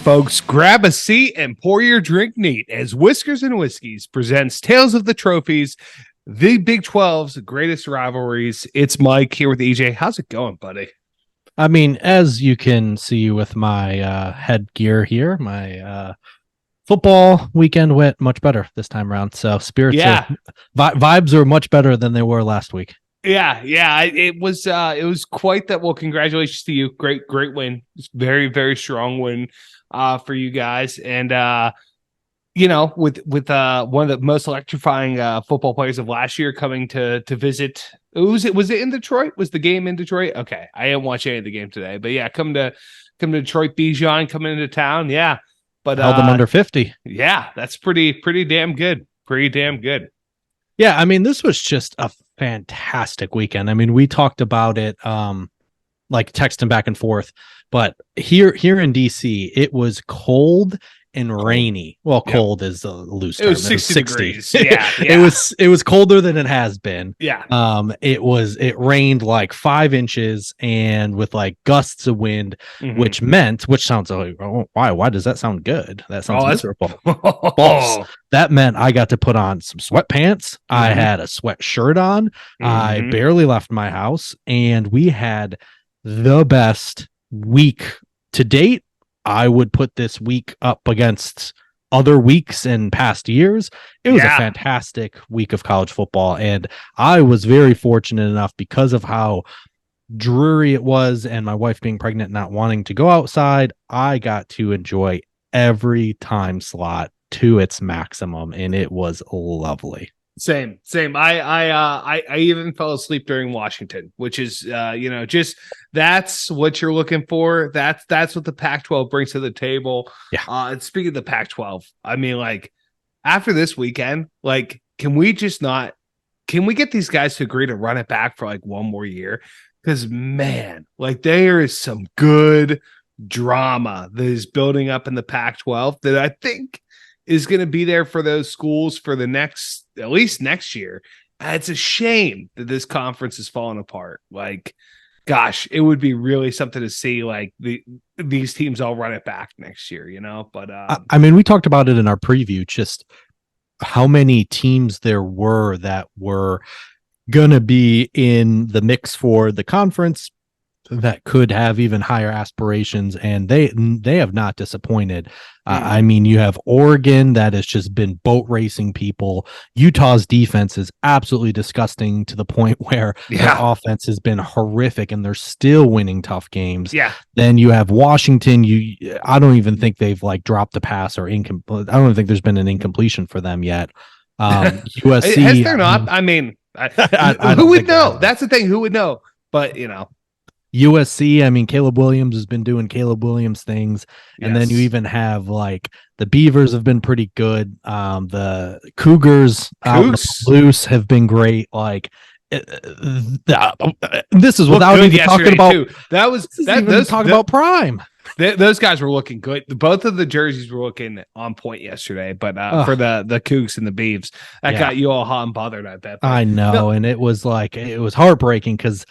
folks, grab a seat and pour your drink neat as Whiskers and Whiskeys presents Tales of the Trophies, the Big 12's greatest rivalries. It's Mike here with EJ. How's it going, buddy? I mean, as you can see with my headgear here, my football weekend went much better this time around. So vibes are much better than they were last week. Yeah. It was quite that. Well, congratulations to you. Great win. Very, very strong win for you guys. And with one of the most electrifying football players of last year coming to visit. Was it in Detroit? Was the game in Detroit? Okay, I didn't watch any of the game today, but yeah, come to Detroit. Bijan coming into town, yeah, but held them under 50. Yeah, that's pretty damn good. Pretty damn good. Yeah, I mean, this was just a fantastic weekend. I mean, we talked about it, like texting back and forth, but here in DC, it was cold and rainy. Well, cold is a loose term. It was 60 degrees. Yeah. It was colder than it has been. Yeah. It rained like 5 inches and with like gusts of wind, which sounds like, why does that sound good? That sounds miserable. False. That meant I got to put on some sweatpants. I had a sweatshirt on. I barely left my house, and we had the best week to date. I would put this week up against other weeks in past years. It was a fantastic week of college football, and I was very fortunate enough because of how dreary it was and my wife being pregnant, not wanting to go outside. I got to enjoy every time slot to its maximum, and it was lovely. Same. I even fell asleep during Washington, which is, just that's what you're looking for. That's what the Pac-12 brings to the table. Yeah. And speaking of the Pac-12, I mean, like after this weekend, like, can we get these guys to agree to run it back for like one more year? Because man, like there is some good drama that is building up in the Pac-12 that I think is going to be there for those schools for at least next year. It's a shame that this conference is falling apart. Like, gosh, it would be really something to see like these teams all run it back next year, but I mean, we talked about it in our preview, just how many teams there were that were going to be in the mix for the conference that could have even higher aspirations, and they have not disappointed. I mean, you have Oregon that has just been boat racing people. Utah's defense is absolutely disgusting to the point where their offense has been horrific, and they're still winning tough games. Yeah. Then you have Washington. I don't even think they've like dropped a pass or incomplete. I don't even think there's been an incompletion for them yet. USC. Has there not? I mean, who would know? That's the thing. Who would know? But USC, I mean, Caleb Williams has been doing Caleb Williams things. And then you even have like the Beavers have been pretty good. The Cougars loose have been great. Like this is without even talking about too. Talking about prime. Those guys were looking good. Both of the jerseys were looking on point yesterday, but for the Cougs and the Beavs, that got you all hot and bothered, I bet. I know, and it was heartbreaking because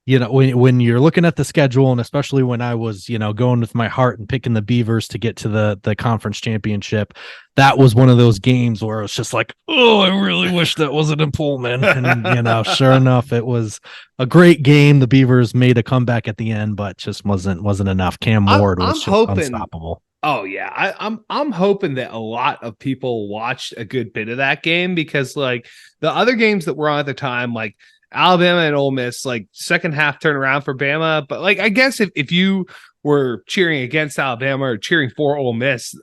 when you're looking at the schedule, and especially when I was, going with my heart and picking the Beavers to get to the conference championship, that was one of those games where it's just like, oh, I really wish that wasn't in Pullman. And, sure enough, it was a great game. The Beavers made a comeback at the end, but just wasn't enough. Cam Ward was unstoppable. Oh yeah. I'm hoping that a lot of people watched a good bit of that game because like the other games that were on at the time, like Alabama and Ole Miss, like second half turnaround for Bama. But like, I guess if you were cheering against Alabama or cheering for Ole Miss,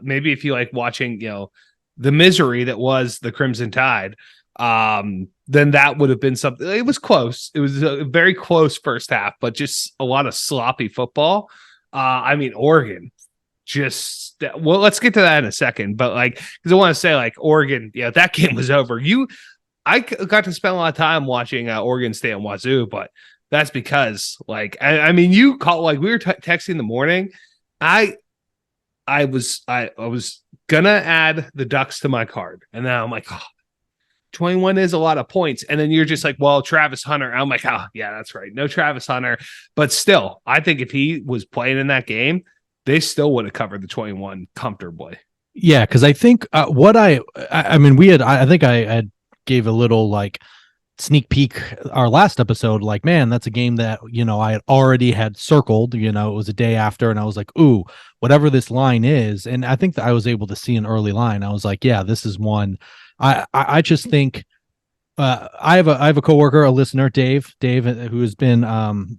maybe if you like watching, the misery that was the Crimson Tide, then that would have been something. It was close. It was a very close first half, but just a lot of sloppy football. I mean, Oregon let's get to that in a second, but like, because I want to say like Oregon, that game was over. I got to spend a lot of time watching Oregon State and Wazoo, but that's because, like, I mean, you call like we were texting in the morning. I was gonna add the Ducks to my card, and then I'm like, 21 is a lot of points, and then you're just like, well, Travis Hunter. I'm like, oh yeah, that's right, no Travis Hunter, but still, I think if he was playing in that game, they still would have covered the 21 comfortably. Yeah, because I think I mean, I think I gave a little like sneak peek our last episode, like, man, that's a game that, I had already had circled, it was a day after, and I was like, ooh, whatever this line is. And I think that I was able to see an early line. I was like, yeah, this is one. I just think I have a coworker, a listener, Dave, who has been,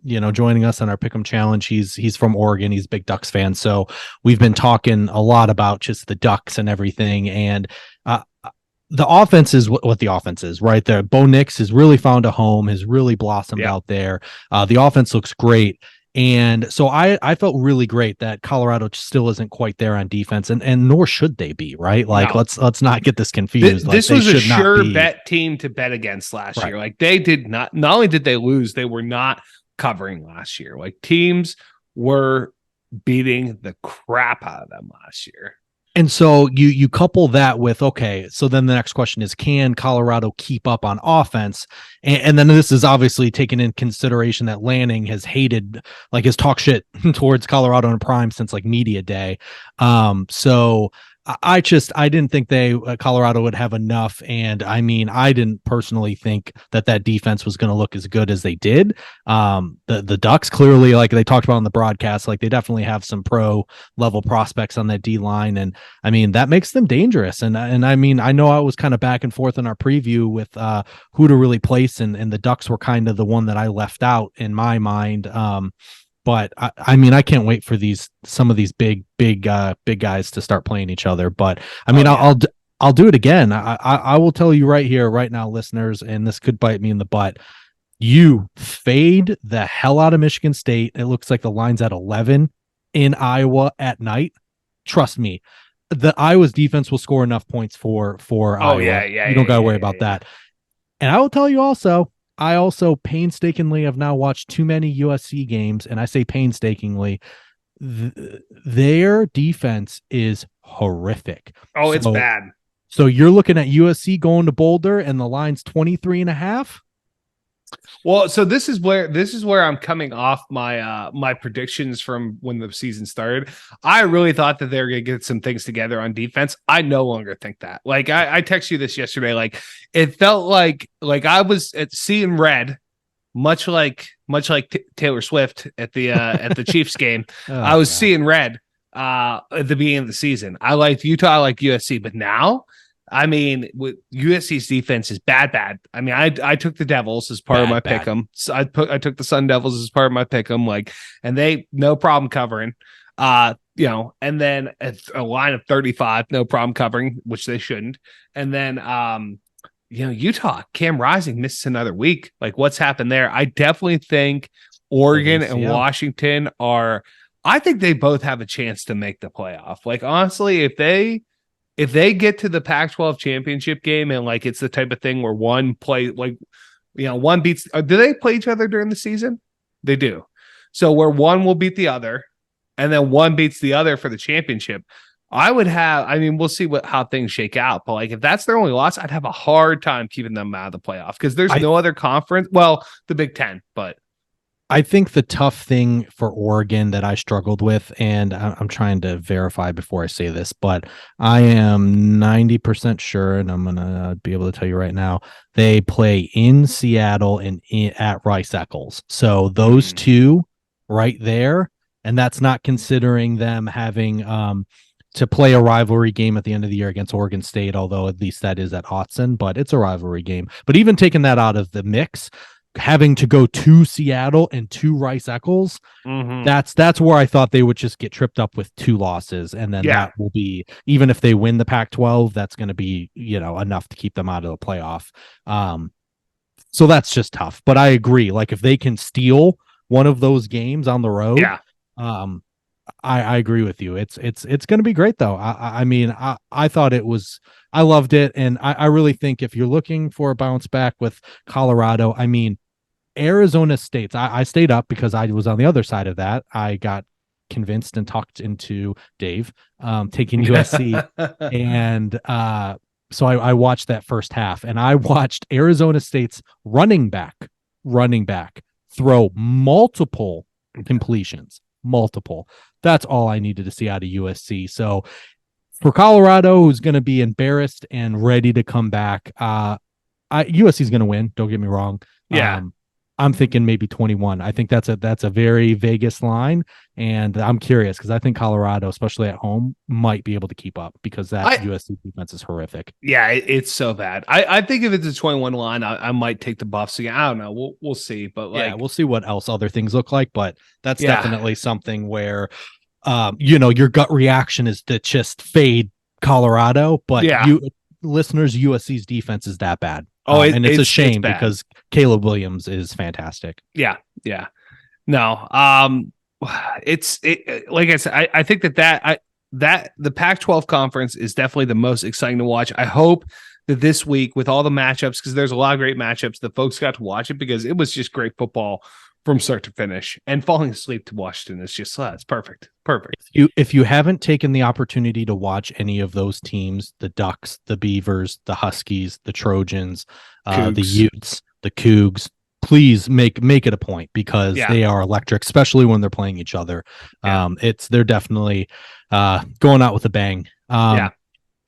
joining us on our Pick'em Challenge. He's from Oregon. He's a big Ducks fan. So we've been talking a lot about just the Ducks and everything. And the offense is what the offense is, right there. Bo Nix has really found a home, has really blossomed out there. The offense looks great. And so I felt really great that Colorado still isn't quite there on defense, and nor should they be, right? Like, no. let's not get this confused. This was a sure bet team to bet against last year. Like, they did not only did they lose, they were not covering last year. Like, teams were beating the crap out of them last year. And so you couple that with, okay, so then the next question is, can Colorado keep up on offense? And then this is obviously taken in consideration that Lanning has talk shit towards Colorado and Prime since like media day. So I didn't think Colorado would have enough. And I mean, I didn't personally think that defense was going to look as good as they did. The Ducks clearly, like they talked about on the broadcast, like they definitely have some pro level prospects on that D line. And I mean, that makes them dangerous. And I mean, I know I was kind of back and forth in our preview with who to really place. And the Ducks were kind of the one that I left out in my mind. But I mean, I can't wait for some of these big guys to start playing each other. But I mean, I'll do it again. I will tell you right here, right now, listeners, and this could bite me in the butt. You fade the hell out of Michigan State. It looks like the line's at 11 in Iowa at night. Trust me, the Iowa's defense will score enough points for Iowa. You don't got to worry about that. And I will tell you also, I also painstakingly have now watched too many USC games, and I say painstakingly, their defense is horrific. Oh, it's bad. So you're looking at USC going to Boulder, and the line's 23.5. Well, so this is where I'm coming off my predictions from when the season started. I really thought that they were going to get some things together on defense. I no longer think that. Like, I texted you this yesterday. Like, it felt like I was seeing red, much like Taylor Swift at the Chiefs game. I was seeing red at the beginning of the season. I liked Utah, I like USC, but now, I mean, with USC's defense is bad. I mean, I took the Devils as part of my pick'em. So I took the Sun Devils as part of my pick'em, like, and they no problem covering. And then a line of 35, no problem covering, which they shouldn't. And then Utah, Cam Rising misses another week. Like, what's happened there? I definitely think Oregon and Washington I think they both have a chance to make the playoff. Like, honestly, if they get to the Pac-12 championship game and like it's the type of thing where one beats, do they play each other during the season? They do. So where one will beat the other and then one beats the other for the championship, we'll see how things shake out. But like, if that's their only loss, I'd have a hard time keeping them out of the playoff because there's no other conference. Well, the Big Ten, but I think the tough thing for Oregon that I struggled with, and I'm trying to verify before I say this, but I am 90% sure, and I'm going to be able to tell you right now, they play in Seattle and at Rice-Eccles. So those two right there, and that's not considering them having to play a rivalry game at the end of the year against Oregon State, although at least that is at Autzen, but it's a rivalry game. But even taking that out of the mix, having to go to Seattle and to Rice-Eccles, that's where I thought they would just get tripped up with two losses. And then that will be, even if they win the Pac-12, that's going to be, enough to keep them out of the playoff. So that's just tough, but I agree. Like, if they can steal one of those games on the road, I agree with you. It's going to be great though. I mean, I thought I loved it. And I really think if you're looking for a bounce back with Colorado, I mean, Arizona State, I stayed up because I was on the other side of that. I got convinced and talked into Dave taking USC. And so I watched that first half, and I watched Arizona State's running back throw multiple completions. multiple. That's all I needed to see out of USC. So for Colorado, who's going to be embarrassed and ready to come back, USC is going to win. Don't get me wrong. Yeah. I'm thinking maybe 21. I think that's a very Vegas line, and I'm curious because I think Colorado, especially at home, might be able to keep up because that USC defense is horrific. Yeah, it's so bad. I think if it's a 21 line, I might take the Buffs again. I don't know. We'll see, but like, yeah, we'll see what else other things look like. But that's definitely something where, your gut reaction is to just fade Colorado, but listeners, USC's defense is that bad. And it's a shame because Caleb Williams is fantastic. Yeah. No, it's like I said, I think that the Pac-12 conference is definitely the most exciting to watch. I hope that this week with all the matchups, because there's a lot of great matchups, that folks got to watch it because it was just great football from start to finish, and falling asleep to Washington is just it's perfect. If you haven't taken the opportunity to watch any of those teams, the Ducks, the Beavers, the Huskies, the Trojans, the Utes, the Cougs, please make it a point because they are electric, especially when they're playing each other. They're definitely going out with a bang.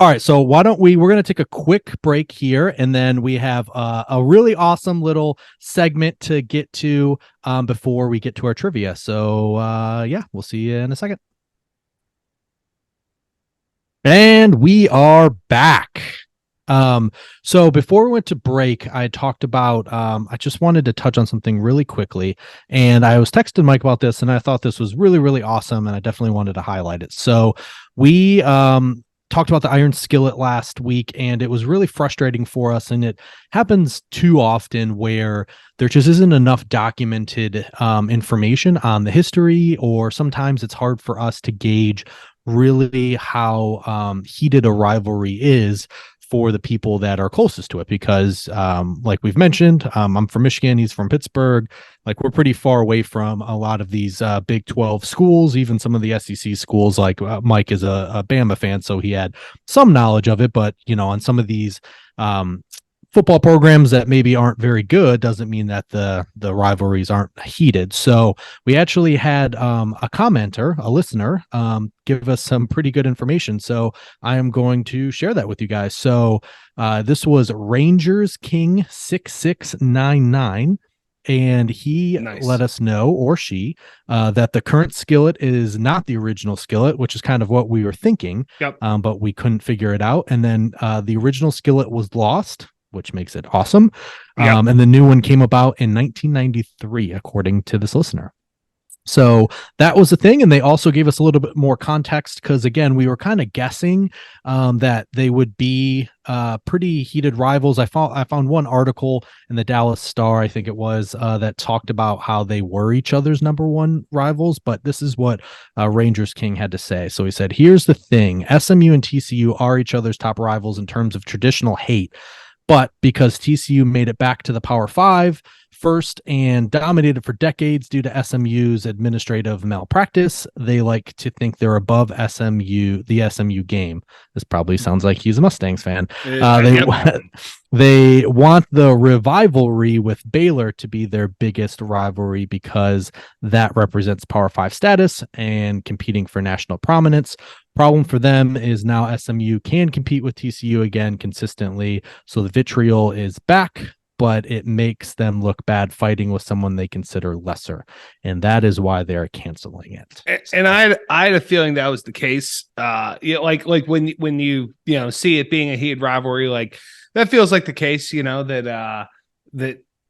All right, so we're going to take a quick break here, and then we have a really awesome little segment to get to before we get to our trivia. So, we'll see you in a second. And we are back. So before we went to break, I talked about, I just wanted to touch on something really quickly, and I was texting Mike about this, and I thought this was really, really awesome, and I definitely wanted to highlight it. So we, talked about the iron skillet last week, and it was really frustrating for us. And it happens too often where there just isn't enough documented information on the history, or sometimes it's hard for us to gauge really how heated a rivalry is for the people that are closest to it, because like we've mentioned, I'm from Michigan, he's from Pittsburgh. Like, we're pretty far away from a lot of these Big 12 schools, even some of the SEC schools. Like Mike is a Bama fan, so he had some knowledge of it, but on some of these football programs that maybe aren't very good doesn't mean that the rivalries aren't heated. So we actually had a commenter, a listener, give us some pretty good information. So I am going to share that with you guys. So this was Rangers King 6699. And he let us know, or she, that the current skillet is not the original skillet, which is kind of what we were thinking, but we couldn't figure it out. And then the original skillet was lost, which makes it awesome. And the new one came about in 1993, according to this listener. So that was the thing. And they also gave us a little bit more context because, again, we were kind of guessing that they would be pretty heated rivals. I found one article in the Dallas Star, I think it was, that talked about how they were each other's number one rivals. But this is what Rangers King had to say. So he said, here's the thing. SMU and TCU are each other's top rivals in terms of traditional hate. But because TCU made it back to the Power Five first and dominated for decades due to SMU's administrative malpractice, they like to think they're above the SMU game. This probably sounds like he's a Mustangs fan. They want the rivalry with Baylor to be their biggest rivalry because that represents Power 5 status and competing for national prominence. Problem for them is now SMU can compete with TCU again consistently, so the vitriol is back, but it makes them look bad fighting with someone they consider lesser, and that is why they're canceling it. And I had a feeling that was the case. Like when you see it being a heated rivalry, like that feels like the case. That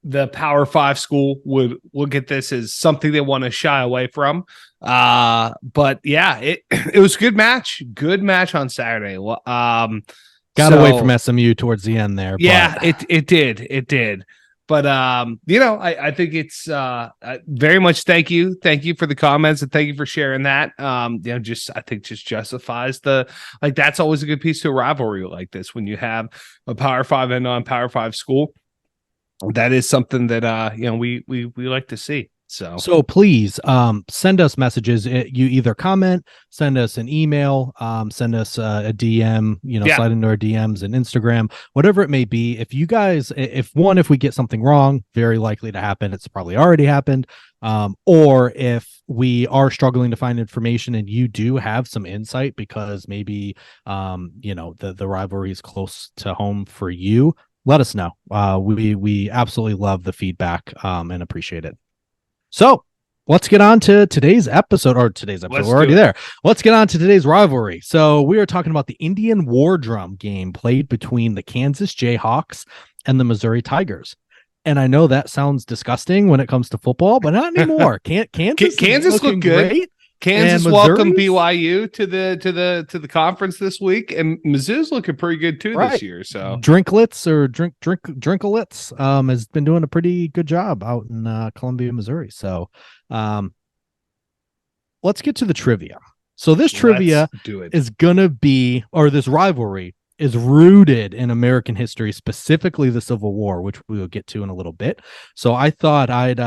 the Power 5 school would look at this as something they want to shy away from. But yeah, it was a good match on Saturday. Got away from SMU towards the end there. Yeah, but it did. But I think it's very much thank you for the comments, and thank you for sharing that. I think just justifies that's always a good piece to a rivalry like this when you have a Power 5 and non-Power 5 school. That is something that we like to see. So please send us messages. You either comment, send us an email, send us a DM, slide into our DMs and Instagram, whatever it may be. If you guys, if we get something wrong, very likely to happen, it's probably already happened. Or if we are struggling to find information and you do have some insight because maybe, the rivalry is close to home for you, let us know. We absolutely love the feedback and appreciate it. So let's get on to today's episode. We're already there. Let's get on to today's rivalry. So we are talking about the Indian War Drum game played between the Kansas Jayhawks and the Missouri Tigers. And I know that sounds disgusting when it comes to football, but not anymore. Kansas looked good. Great. Kansas welcomed BYU to the conference this week, and Mizzou's looking pretty good too this year. So Drinklets has been doing a pretty good job out in Columbia, Missouri. So let's get to the trivia. So this trivia is gonna be, or this rivalry is rooted in American history, specifically the Civil War, which we will get to in a little bit. So I thought I'd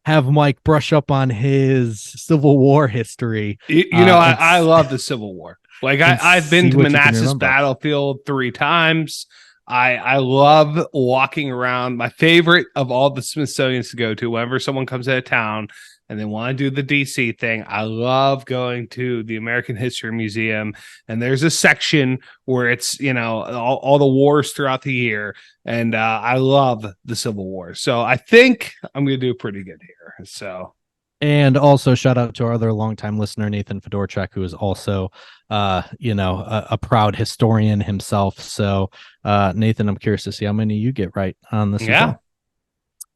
have Mike brush up on his Civil War history. I love the Civil War. Like I've been to Manassas battlefield 3 times. I love walking around. My favorite of all the Smithsonian's to go to whenever someone comes out of town and they want to do the DC thing, I love going to the American History Museum. And there's a section where it's, all the wars throughout the year. And I love the Civil War. So I think I'm going to do pretty good here. So. And also shout out to our other longtime listener, Nathan Fedorchak, who is also, a proud historian himself. So, Nathan, I'm curious to see how many you get right on this. Yeah.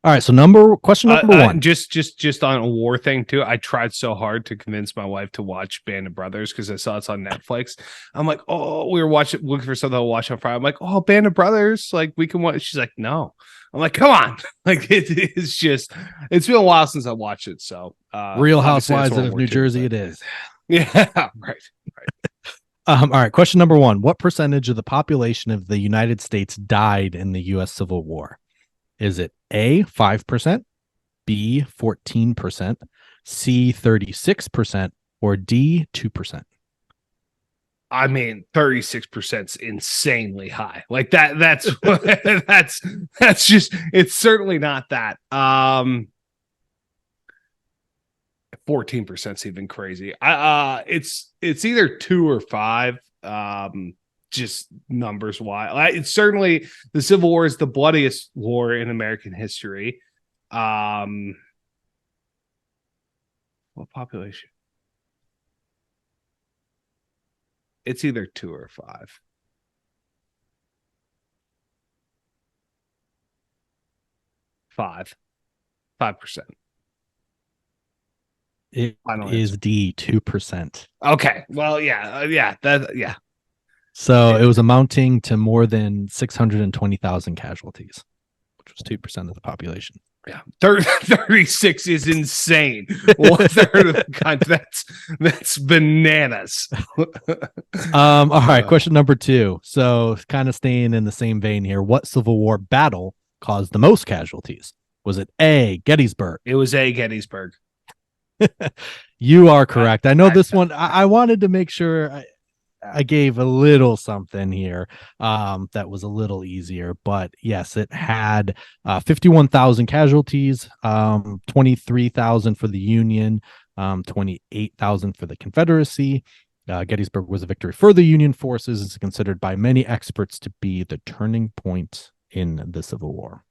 All right. So question number 1. Just on a war thing too. I tried so hard to convince my wife to watch Band of Brothers because I saw it's on Netflix. I'm like, we were looking for something to watch on Friday. I'm like, Band of Brothers, like we can watch. She's like, no. I'm like, come on. Like it's been a while since I watched it. So Real Housewives of New Jersey it is. Yeah, right. All right. Question number 1. What percentage of the population of the United States died in the U.S. Civil War? Is it A, 5%, B, 14%, C, 36%, or D, 2%? I mean, 36% is insanely high. Like that's just, it's certainly not that. 14% is even crazy. It's either 2 or 5. Just numbers wise. It's certainly the Civil War is the bloodiest war in American history. What population? It's either 2 or 5. 5%. It is D, 2%. Okay. Well, yeah. So it was amounting to more than 620,000 casualties, which was 2% of the population. Yeah, 36 is insane. 1/3 of the country. That's bananas. All right, question number 2. So kind of staying in the same vein here. What Civil War battle caused the most casualties? Was it A, Gettysburg? It was A, Gettysburg. You are correct. I know this one. I wanted to make sure I gave a little something here that was a little easier, but yes, it had 51,000 casualties, 23,000 for the Union, 28,000 for the Confederacy. Gettysburg was a victory for the Union forces. It's considered by many experts to be the turning point in the Civil War.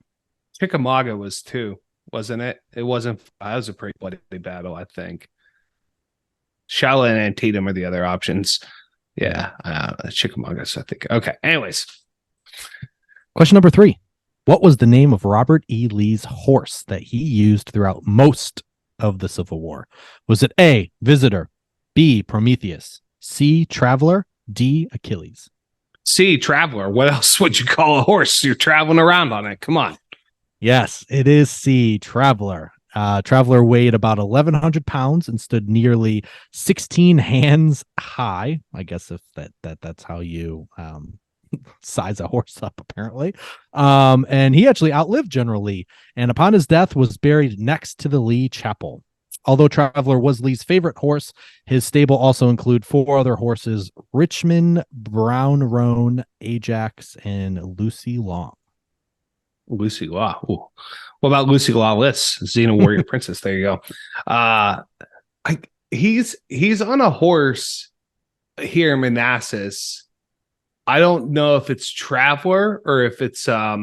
Chickamauga was too, wasn't it? It wasn't. That was a pretty bloody battle, I think. Shiloh and Antietam are the other options. Yeah, Chickamauga, I think. Okay, anyways. Question number 3. What was the name of Robert E. Lee's horse that he used throughout most of the Civil War? Was it A, Visitor, B, Prometheus, C, Traveler, D, Achilles? C, Traveler. What else would you call a horse? You're traveling around on it. Come on. Yes, it is C, Traveler. Traveler weighed about 1,100 pounds and stood nearly 16 hands high. I guess if that's how you size a horse up, apparently. And he actually outlived General Lee, and upon his death was buried next to the Lee Chapel. Although Traveler was Lee's favorite horse, his stable also include 4 other horses: Richmond, Brown Roan, Ajax, and Lucy Long. Lucy Law. Ooh. What about Lucy Lawless, Xena Warrior Princess? There you go. He's on a horse here in Manassas. I don't know if it's Traveler or if it's what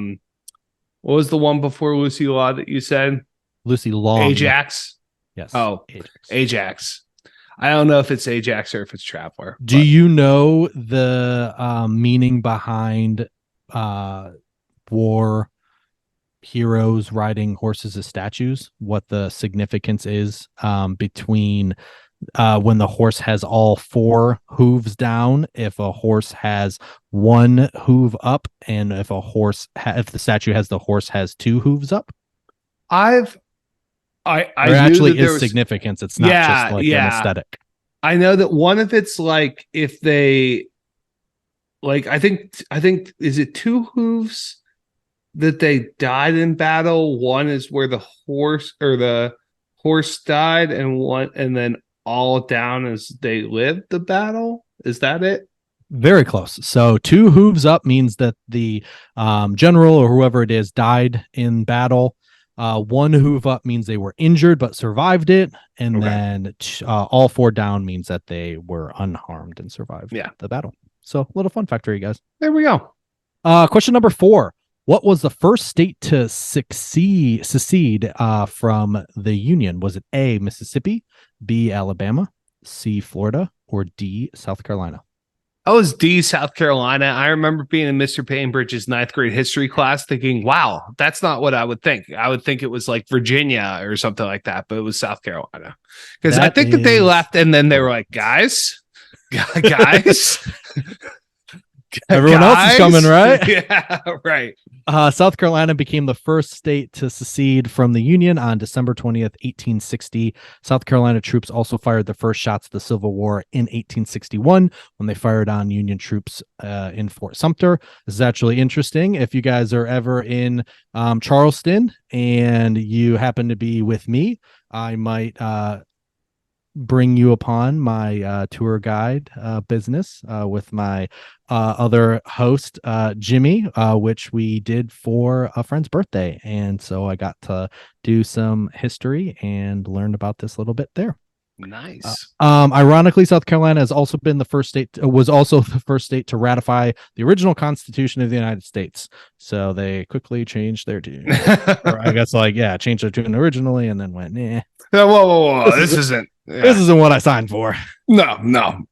was the one before Lucy Law that you said? Lucy Long. Ajax. Yes. Oh, Ajax. I don't know if it's Ajax or if it's Traveler. Do you know the meaning behind war heroes riding horses as statues? What the significance is between when the horse has all 4 hooves down, if a horse has 1 hoof up, and if if the statue has the horse has 2 hooves up? I there actually is significance. It's not just like an aesthetic. I know that one of it's like if they like I think is it 2 hooves that they died in battle? One is where the horse died, and then all down as they lived the battle. Is that it? Very close. So 2 hooves up means that the general or whoever it is died in battle. 1 hoof up means they were injured but survived it, and then all 4 down means that they were unharmed and survived the battle. So a little fun fact for you guys. There we go. Question number 4. What was the first state to secede from the Union? Was it A, Mississippi, B, Alabama, C, Florida, or D, South Carolina? I was D, South Carolina. I remember being in Mr. Bainbridge's 9th grade history class thinking, wow, that's not what I would think. I would think it was like Virginia or something like that, but it was South Carolina. Because I think that they left and then they were like, guys. Everyone else is coming, right? Yeah, right. South Carolina became the first state to secede from the Union on December 20th, 1860. South Carolina troops also fired the first shots of the Civil War in 1861 when they fired on Union troops in Fort Sumter. This is actually interesting. If you guys are ever in Charleston and you happen to be with me, I might bring you upon my tour guide business with my other host, Jimmy, which we did for a friend's birthday. And so I got to do some history and learn about this little bit there. Nice. Ironically, South Carolina was also the first state to ratify the original Constitution of the United States. So they quickly changed their tune. Or I guess changed their tune originally and then went, nah. Whoa. This isn't what I signed for. No.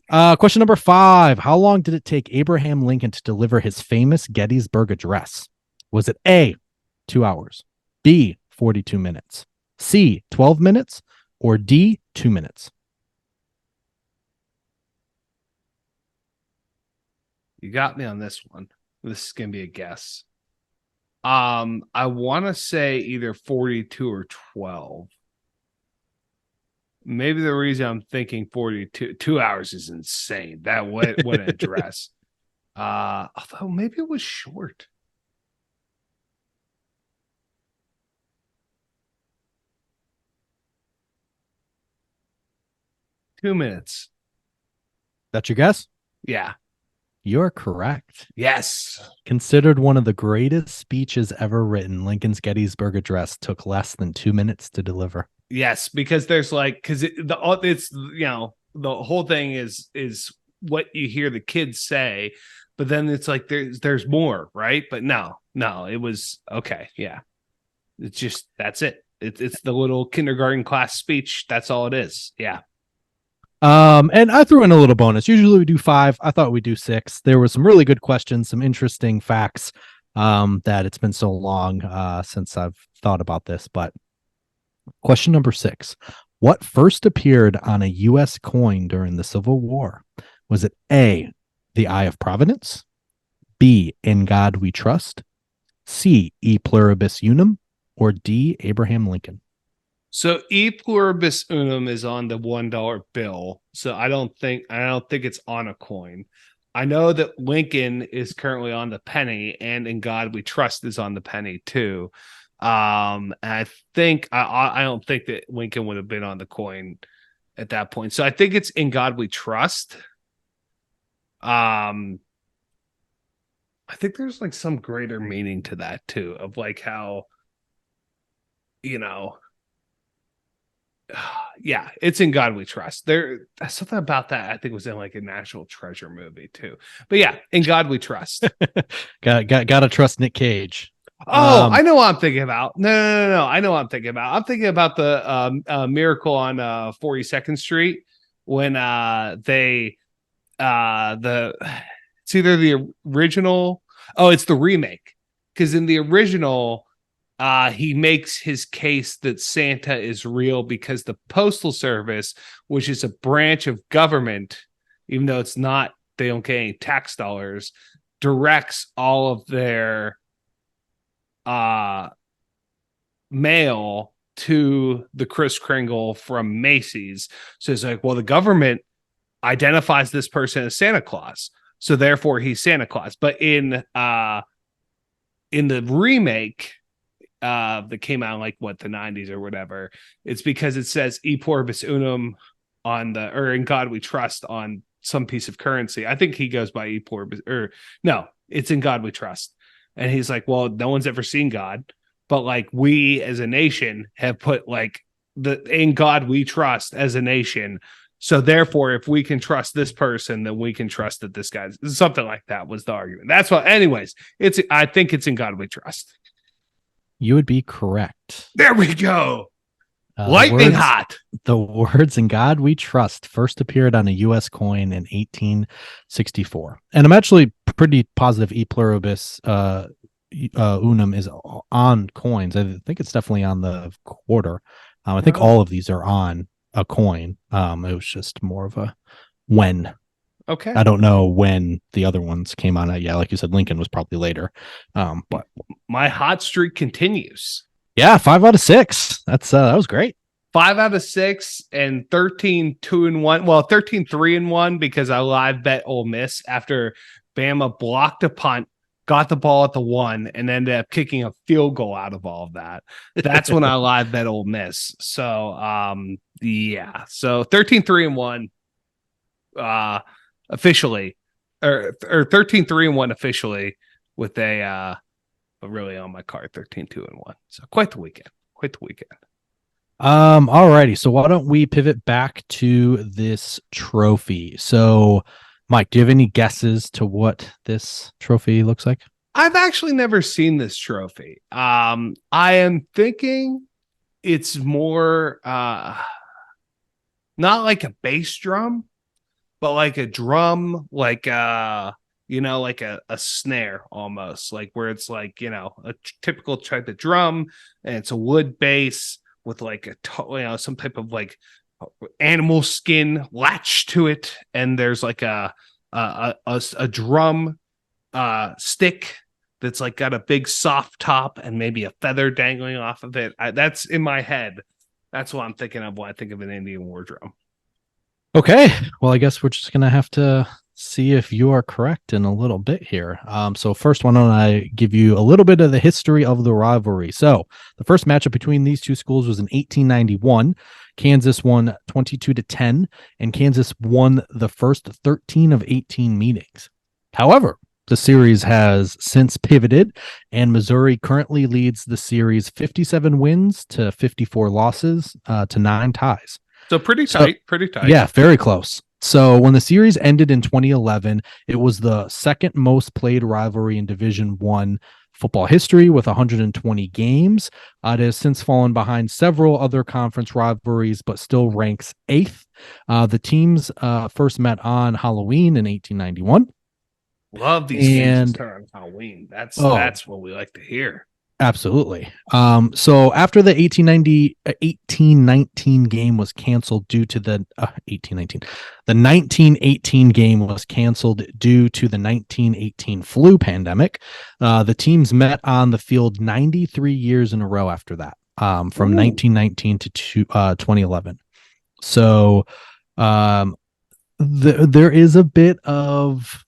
Question number 5. How long did it take Abraham Lincoln to deliver his famous Gettysburg Address? Was it A, 2 hours, B, 42 minutes, C, 12 minutes, or D, 2 minutes? You got me on this one. This is going to be a guess. I want to say either 42 or 12. Maybe the reason I'm thinking 42, 2 hours is insane. That what an address. Although maybe it was short. Two minutes. That's your guess? Yeah. You're correct. Yes. Considered one of the greatest speeches ever written, Lincoln's Gettysburg Address took less than 2 minutes to deliver. Yes, because there's it's the whole thing is what you hear the kids say, but then it's like there's more, right? But no, it was okay. Yeah, it's just that's it. It's the little kindergarten class speech. That's all it is. Yeah. And I threw in a little bonus. Usually we do 5. I thought we'd do 6. There were some really good questions, some interesting facts. That it's been so long since I've thought about this, but. Question number 6. What first appeared on a U.S. coin during the Civil War? Was it A, the Eye of Providence, B, In God We Trust, C, E Pluribus Unum, or D, Abraham Lincoln? So E Pluribus Unum is on the $1 bill. So I don't think it's on a coin. I know that Lincoln is currently on the penny, and In God We Trust is on the penny too. And I think I don't think that Lincoln would have been on the coin at that point. So I think it's In God We Trust. I think there's like some greater meaning to that too, of like how, you know, yeah, it's In God We Trust. There's something about that I think was in like a National Treasure movie too. But yeah, In God We Trust. Gotta trust Nick Cage. Oh, I know what I'm thinking about. No. I know what I'm thinking about. I'm thinking about the Miracle on 42nd Street when they it's either the original. Oh, it's the remake. Because in the original, he makes his case that Santa is real because the Postal Service, which is a branch of government, even though it's not, they don't get any tax dollars, directs all of their mail to the Kris Kringle from Macy's. So it's like, well, the government identifies this person as Santa Claus, so therefore he's Santa Claus. But in the remake that came out in like what, the 90s or whatever, it's because it says E pluribus unum on the, or In God We Trust on some piece of currency. I think he goes by E pluribus, or no, it's In God We Trust. And he's like, well, no one's ever seen God, but like we as a nation have put like the In God We Trust as a nation. So therefore, if we can trust this person, then we can trust that this guy's, something like that was the argument. That's what, anyways, I think it's In God We Trust. You would be correct. There we go. Lightning hot. The words "In God We Trust" first appeared on a U.S. coin in 1864. And I'm actually pretty positive E pluribus unum is on coins. I think it's definitely on the quarter. I think all of these are on a coin. It was just more of a when. Okay. I don't know when the other ones came on. Yeah, like you said, Lincoln was probably later. But my hot streak continues. Yeah, 5 out of 6. That was great. 5 out of 6 and 13 2-1. Well, 13 3-1 because I live bet Ole Miss after Bama blocked a punt, got the ball at the 1, and ended up kicking a field goal out of all of that. That's when I live bet Ole Miss. So yeah. So 13 3-1 officially, or 13 3-1 officially, with a but really on my card 13 2-1. So quite the weekend. Alrighty, so why don't we pivot back to this trophy? So Mike, do you have any guesses to what this trophy looks like? I've actually never seen this trophy. I am thinking it's more not like a bass drum, but like a drum, like like a snare almost, like where it's like, a typical type of drum, and it's a wood bass with like some type of like animal skin latch to it, and there's like a drum stick that's like got a big soft top and maybe a feather dangling off of it. That's in my head. That's what I'm thinking of when I think of an Indian war drum. Okay, well, I guess we're just gonna have to see if you are correct in a little bit here. So first, why don't I give you a little bit of the history of the rivalry? So the first matchup between these two schools was in 1891. Kansas won 22-10, and Kansas won the first 13 of 18 meetings. However, the series has since pivoted, and Missouri currently leads the series 57 wins to 54 losses to 9 ties. So pretty tight. Yeah, very close. So when the series ended in 2011, it was the second most played rivalry in Division I football history with 120 games. It has since fallen behind several other conference rivalries, but still ranks 8th. The teams first met on Halloween in 1891. Love these games on Halloween. That's what we like to hear. Absolutely. So after the 1819 game was canceled due to the 1918 game was canceled due to the 1918 flu pandemic. The teams met on the field 93 years in a row after that, from 1919 to 2011. So there is a bit of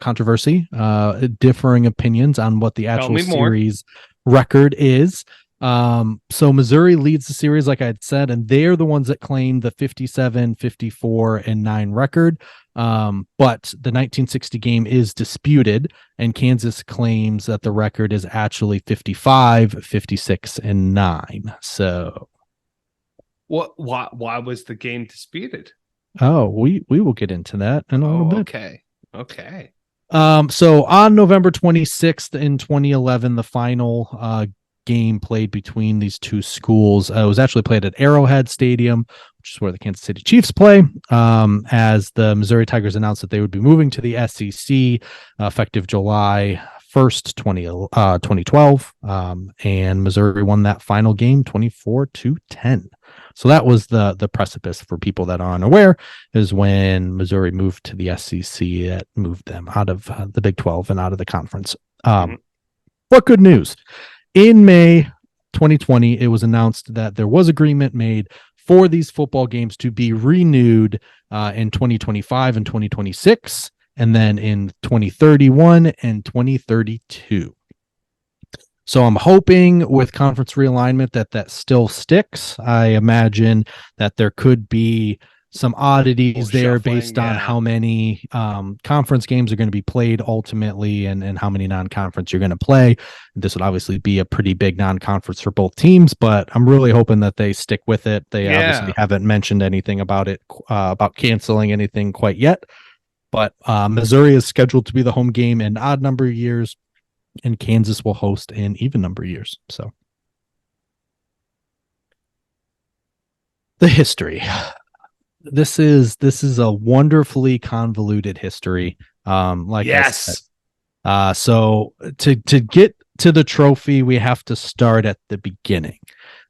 controversy, differing opinions on what the actual series record is. So Missouri leads the series, like I had said, and they're the ones that claim the 57, 54, and 9 record. But the 1960 game is disputed, and Kansas claims that the record is actually 55, 56, and 9. So why was the game disputed? Oh, we will get into that in a little bit. Okay. So on November 26th in 2011, the final game played between these two schools was actually played at Arrowhead Stadium, which is where the Kansas City Chiefs play, as the Missouri Tigers announced that they would be moving to the SEC effective July 1st, 2012, and Missouri won that final game 24-10. So that was the precipice for people that are unaware, is when Missouri moved to the SEC, that moved them out of the Big 12 and out of the conference. But good news. In May 2020, it was announced that there was agreement made for these football games to be renewed in 2025 and 2026, and then in 2031 and 2032. So I'm hoping with conference realignment that still sticks. I imagine that there could be some oddities there based on how many conference games are going to be played ultimately, and how many non-conference you're going to play. This would obviously be a pretty big non-conference for both teams, but I'm really hoping that they stick with it. They obviously haven't mentioned anything about it, about canceling anything quite yet. But Missouri is scheduled to be the home game in odd number of years, and Kansas will host in even number of years. So the history. This is a wonderfully convoluted history. I said. So to get to the trophy, we have to start at the beginning.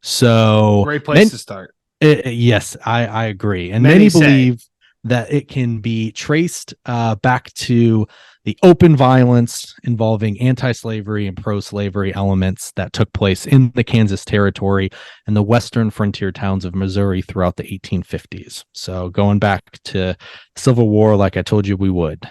So great place to start. Yes, I agree. And many believe that it can be traced back to the open violence involving anti-slavery and pro-slavery elements that took place in the Kansas Territory and the western frontier towns of Missouri throughout the 1850s. So going back to Civil War, like I told you we would.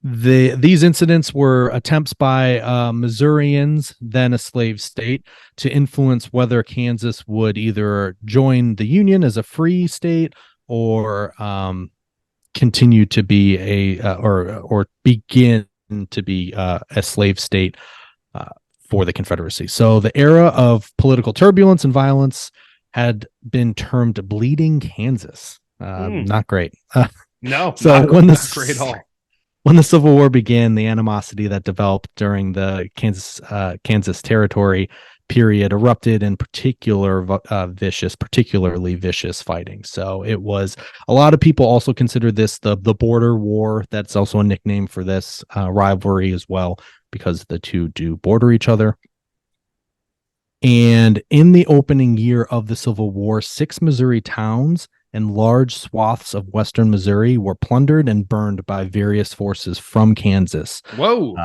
These incidents were attempts by Missourians, then a slave state, to influence whether Kansas would either join the Union as a free state or continue to be or begin to be a slave state for the Confederacy. So the era of political turbulence and violence had been termed Bleeding Kansas. Not great. No, so not great at all. When the Civil War began, the animosity that developed during the Kansas Territory period erupted in particularly vicious fighting. So it was, a lot of people also consider this the border war. That's also a nickname for this rivalry as well, because the two do border each other. And in the opening year of the Civil War, 6 Missouri towns and large swaths of western Missouri were plundered and burned by various forces from Kansas. Whoa.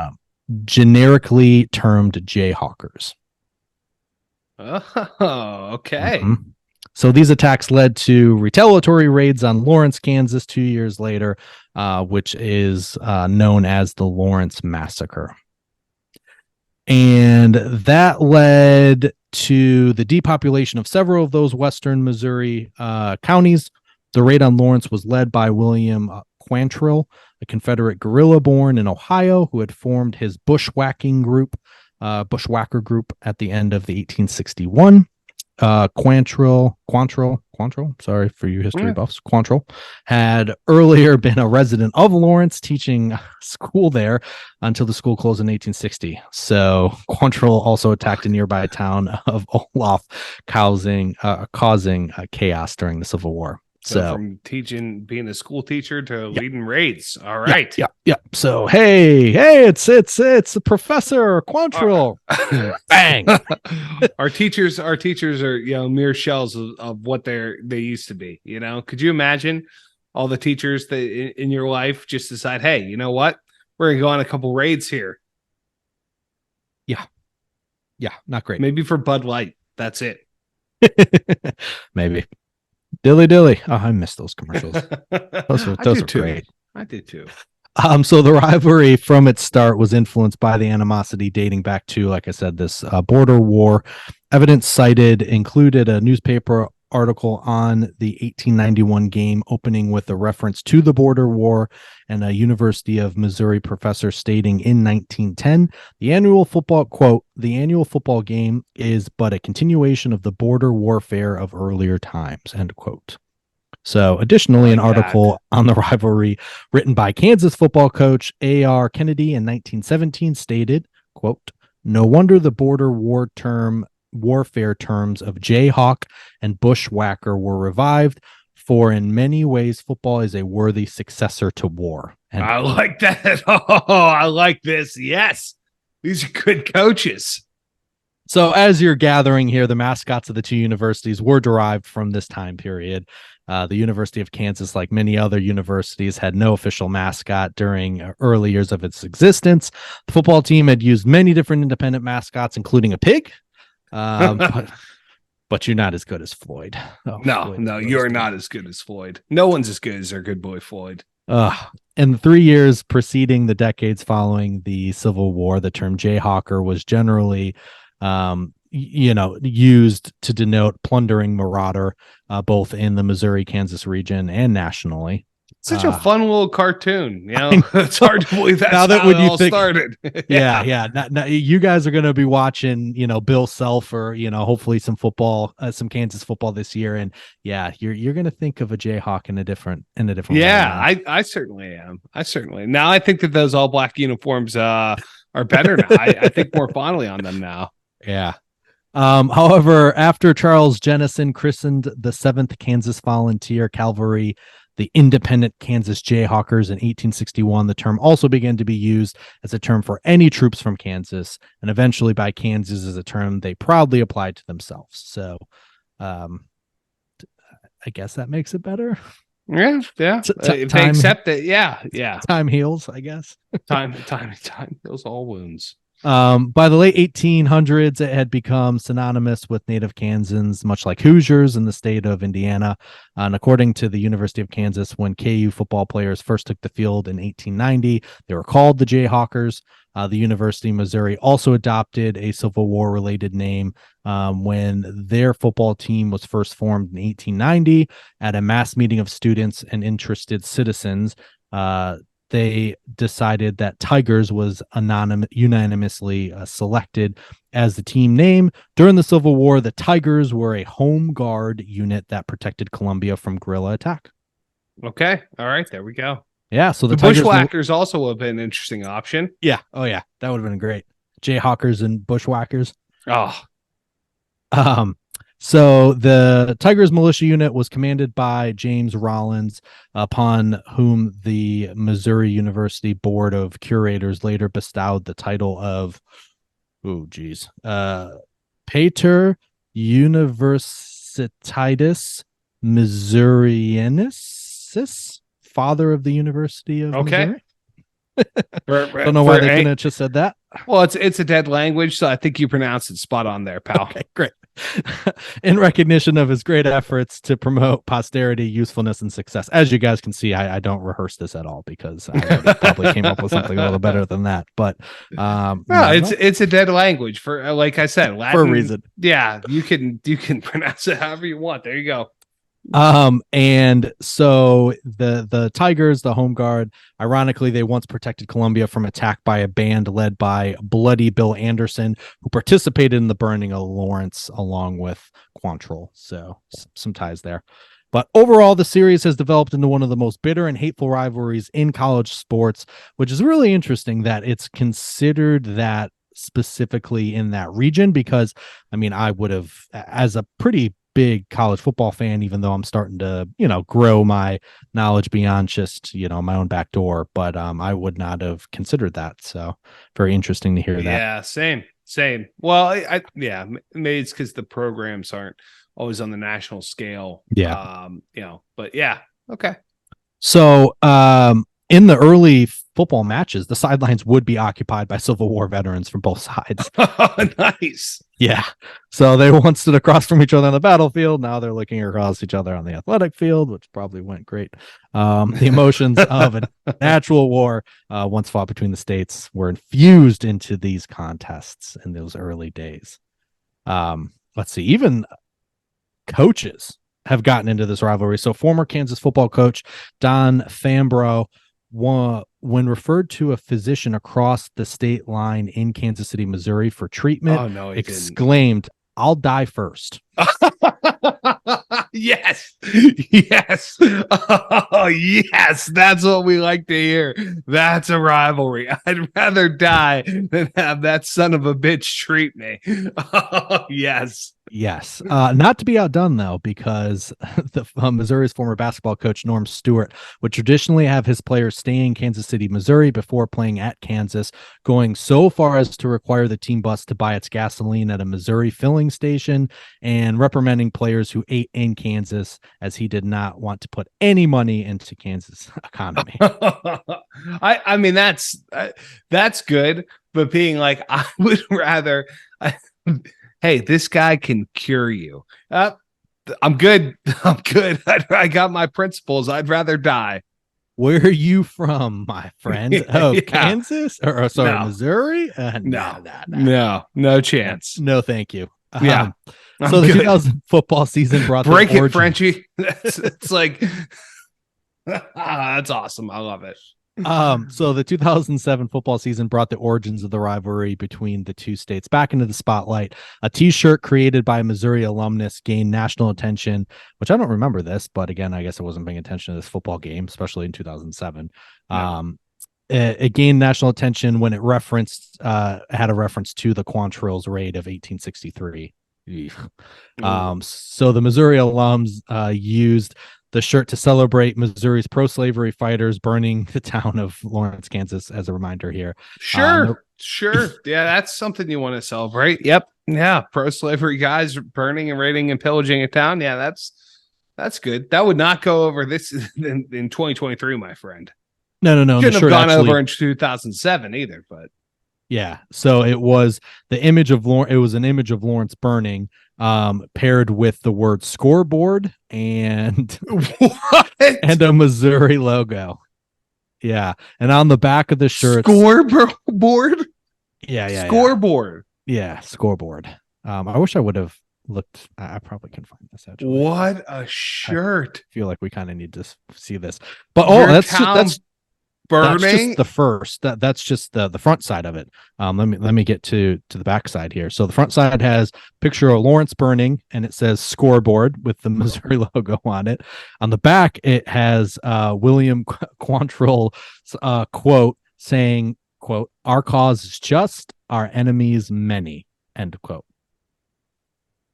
Generically termed Jayhawkers. Oh, okay. Mm-hmm. So these attacks led to retaliatory raids on Lawrence, Kansas 2 years later, which is known as the Lawrence Massacre. And that led to the depopulation of several of those western Missouri counties. The raid on Lawrence was led by William Quantrill, a Confederate guerrilla born in Ohio who had formed his bushwhacker group at the end of the 1861. Quantrill, sorry for you history buffs. Quantrill had earlier been a resident of Lawrence, teaching school there until the school closed in 1860. So Quantrill also attacked a nearby town of Olaf, causing chaos during the Civil War. So from being a school teacher to leading raids. All right. Yeah. So hey, it's the Professor Quantrill. Bang. Our teachers are, mere shells of what they used to be. Could you imagine all the teachers that in your life just decide, hey, you know what? We're gonna go on a couple raids here. Yeah, not great. Maybe for Bud Light. That's it. Maybe. Dilly. Oh, I miss those commercials. Those were great. I did too. So the rivalry from its start was influenced by the animosity dating back to, like I said, this border war. Evidence cited included a newspaper article on the 1891 game opening with a reference to the border war, and a University of Missouri professor stating in 1910, the annual football game is but a continuation of the border warfare of earlier times, end quote. So, additionally, an article on the rivalry written by Kansas football coach A.R. Kennedy in 1917 stated, quote, no wonder the border warfare terms of Jayhawk and bushwhacker were revived, for in many ways football is a worthy successor to war. I like that. Oh, I like this. Yes. These are good coaches. So as you're gathering here, the mascots of the two universities were derived from this time period. The University of Kansas, like many other universities, had no official mascot during early years of its existence. The football team had used many different independent mascots, including a pig. But you're not as good as Floyd. Oh, no, you're not as good as Floyd. No one's as good as our good boy Floyd. In the 3 years preceding the decades following the Civil War, the term Jayhawker was generally used to denote plundering marauder, both in the Missouri-Kansas region and nationally. Such a fun little cartoon. It's hard to believe that's how it all started. Now, you guys are going to be watching, Bill Self or, hopefully some football, some Kansas football this year. And you're going to think of a Jayhawk in a different way. I certainly am. Now I think that those all black uniforms are better now. I think more fondly on them now. Yeah. However, after Charles Jennison christened the 7th Kansas Volunteer Cavalry the Independent Kansas Jayhawkers in 1861, the term also began to be used as a term for any troops from Kansas, and eventually by Kansas as a term they proudly applied to themselves. So I guess that makes it better. Yeah. If they accept it, yeah. Time heals, I guess. Time heals all wounds. By the late 1800s, it had become synonymous with native Kansans, much like Hoosiers in the state of Indiana. And according to the University of Kansas, when KU football players first took the field in 1890, they were called the Jayhawkers. The University of Missouri also adopted a Civil War related name when their football team was first formed in 1890 at a mass meeting of students and interested citizens. They decided that Tigers was unanimously selected as the team name. During the Civil War, the Tigers were a home guard unit that protected Columbia from guerrilla attack. Okay. All right. There we go. Yeah. So the bushwhackers also would have been an interesting option. Yeah. Oh, yeah. That would have been great. Jayhawkers and bushwhackers. Oh. So the Tigers militia unit was commanded by James Rollins, upon whom the Missouri University Board of Curators later bestowed the title of, Pater Universitatis Missouriensis, father of the University of Missouri. Don't know why they couldn't have just said that. Well, it's a dead language, so I think you pronounced it spot on there, pal. Okay, great. In recognition of his great efforts to promote posterity, usefulness, and success. As you guys can see, I don't rehearse this at all because I probably came up with something a little better than that. But it's a dead language for, like I said, Latin, for a reason. Yeah, you can pronounce it however you want. There you go. And so the Tigers, the home guard, ironically, they once protected Columbia from attack by a band led by Bloody Bill Anderson, who participated in the burning of Lawrence along with Quantrill. So some ties there. But overall, the series has developed into one of the most bitter and hateful rivalries in college sports, which is really interesting that it's considered that specifically in that region, because I would have, as a pretty big college football fan, even though I'm starting to, grow my knowledge beyond just, my own back door, but I would not have considered that. So very interesting to hear that. Yeah, same. Well, maybe it's because the programs aren't always on the national scale. Yeah. But yeah. Okay. So in the early football matches, the sidelines would be occupied by Civil War veterans from both sides. Nice. Yeah. So they once stood across from each other on the battlefield. Now they're looking across each other on the athletic field, which probably went great. The emotions of an actual war once fought between the states were infused into these contests in those early days. Let's see, even coaches have gotten into this rivalry. So former Kansas football coach Don Fambrough, when referred to a physician across the state line in Kansas City, Missouri for treatment, exclaimed, "I'll die first." Yes. Yes. Oh, yes. That's what we like to hear. That's a rivalry. I'd rather die than have that son of a bitch treat me. Oh, yes. Yes. Not to be outdone, though, because Missouri's former basketball coach, Norm Stewart, would traditionally have his players stay in Kansas City, Missouri before playing at Kansas, going so far as to require the team bus to buy its gasoline at a Missouri filling station and reprimanding players who ate in Kansas, as he did not want to put any money into Kansas economy. I mean, that's good, but being like, I would rather... hey, this guy can cure you. I'm good. I'm good. I got my principles. I'd rather die. Where are you from, my friend? Oh, yeah. Kansas? Or sorry, no. Missouri? No chance. No, thank you. Yeah. So the 2000 football season brought break it, Frenchie. It's like that's awesome. I love it. So the 2007 football season brought the origins of the rivalry between the two states back into the spotlight. A t-shirt created by a Missouri alumnus gained national attention, which I don't remember this, but again, I guess I wasn't paying attention to this football game, especially in 2007. No. It gained national attention when it had a reference to the Quantrill's raid of 1863. So the Missouri alums used the shirt to celebrate Missouri's pro-slavery fighters burning the town of Lawrence, Kansas, as a reminder here. Sure. Yeah, that's something you want to celebrate. Yep. Yeah, pro-slavery guys burning and raiding and pillaging a town. Yeah, that's good. That would not go over this in 2023, my friend. No. Shouldn't have gone over in 2007 either, but yeah. So it was the image of Lawrence. It was an image of Lawrence burning, paired with the word scoreboard and and a Missouri logo. Yeah, and on the back of the shirt, scoreboard. Yeah, scoreboard. Yeah, scoreboard. I wish I would have looked. I probably can find this out. What a shirt! I feel like we kind of need to see this. But that's burning. That's just the first. That's just the front side of it. Let me get to the back side here. So the front side has a picture of Lawrence burning, and it says scoreboard with the Missouri logo on it. On the back, it has William Quantrill quote saying, "quote Our cause is just, our enemies many." End quote.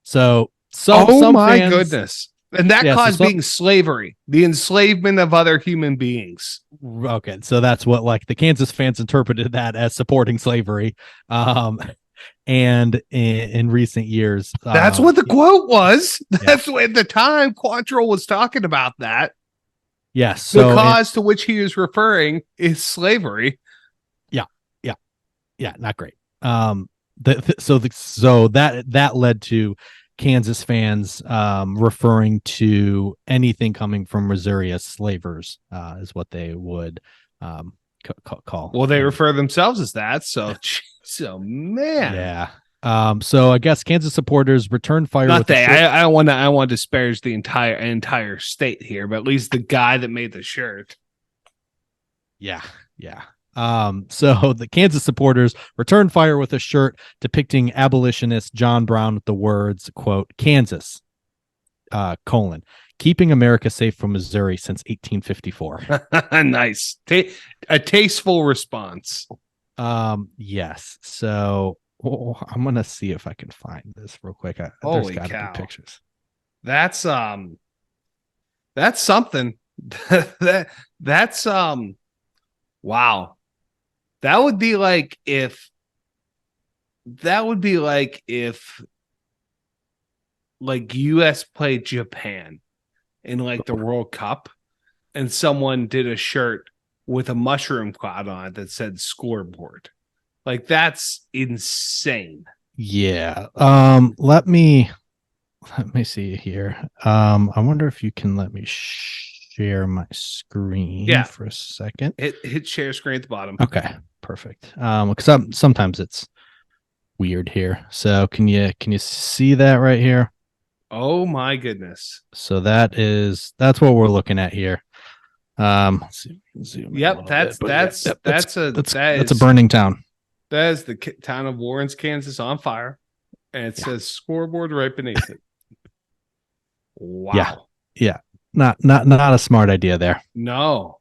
So my goodness. And that caused being slavery, the enslavement of other human beings. Okay, so that's what like the Kansas fans interpreted that as supporting slavery. And in recent years, that's what the quote was. That's what at the time Quantrill was talking about that. Yes, the cause to which he is referring is slavery. Yeah, not great. So that led to Kansas fans referring to anything coming from Missouri as slavers is what they would call. Well, they refer themselves as that. So man. Yeah. So I guess Kansas supporters returned fire. Not they. I don't want to disparage the entire state here, but at least the guy that made the shirt. Yeah. So the Kansas supporters returned fire with a shirt depicting abolitionist John Brown with the words, quote, Kansas, keeping America safe from Missouri since 1854. Nice. A tasteful response. Yes. So I'm going to see if I can find this real quick. Holy cow. Pictures. That's something. That's wow. That would be like if like US played Japan in like the World Cup and someone did a shirt with a mushroom cloud on it that said scoreboard. Like that's insane. Yeah. Let me see here. I wonder if you can let me share my screen for a second. Hit share screen at the bottom. Okay, perfect. Because sometimes it's weird here. So can you see that right here? Oh my goodness. So that's what we're looking at here. Let's see, zoom in a little bit, but that's a burning town. That is the town of Lawrence, Kansas on fire. And it says scoreboard right beneath it. Wow. Yeah. Not a smart idea there. No.